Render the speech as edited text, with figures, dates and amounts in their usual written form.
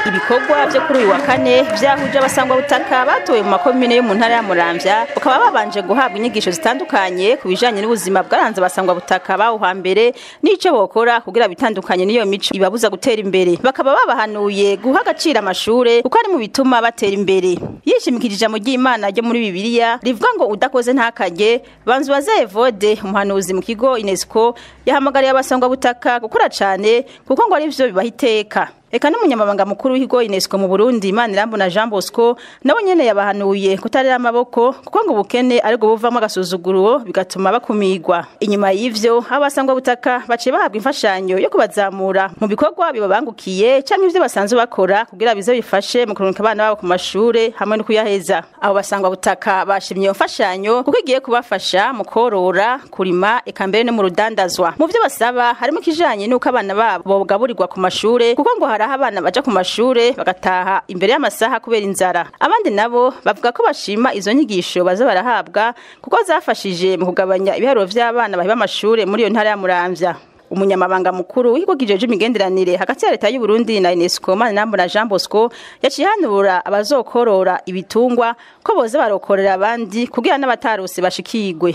Ibikorwa byo kuri uyu wa kane vyahuje abasangwa butaka batowe mu makomine yo mu ntara ya Muramvya bakaba babanje guhabwa inyigisho zitandukanye ku bijanye n'ubuzima bwaranze abasangwa butaka baho hambere n'ico bokora kugira bitandukanye n'iyo mico ibabuza gutera imbere. Bakaba babahanuye guha agaciro amashure kuko ari mu bituma batera imbere. Yishimikije ijambo ry'Imana ryo muri Bibiliya rivuga ngo udakoze ntakajye. Banzubaze Evode umuhanuzi mu kigo UNESCO yahamagariye abasangwa butaka gukora cane kuko ngo ari vyo bibahiteka. Eka n'umunyamabanga mukuru w'ikigo UNESCO mu Burundi Manirambona Jean Bosco nawe nyene yabahanuye kutarera amaboko kuko ngo ubukene ariko buvamo agasuzuguro bigatuma bakumigwa. Inyuma y'ivyo abasangwa butaka baciye bahabwa imfashanyo yo kubazamura mu bikorwa bibabangukiye canke ivyo basanzwe bakora kugira bize bifashe mu kuronka abana babo ku mashure hamwe no kuyaheza. Abo basangwa butaka bashimye imfashanyo kuko igiye kubafasha mu korora, kurima eka mbere no mu rudandazwa. Mu vyo basaba harimo kijanye nuko abana babo bogaburirwa ku mashure kuko ngo hari abana baja ku mashure bagataha imbere y'amasaha kubera inzara. Abandi nabo bavuga ko bashima izo nyigisho baza barahabwa kuko zafashije mu kugabanya ibiharuro vy'abana bahiba amashure muri iyo ntara ya Muramvya. Umunyamabanga mukuru w'ikigo kijeje imigenderanire hagati ya leta y'u Burundi na UNESCO Manirambona Jean Bosco yacihanura abazokorora ibitungwa ko boze barokorera abandi kugira n'abatarose bashikigwe.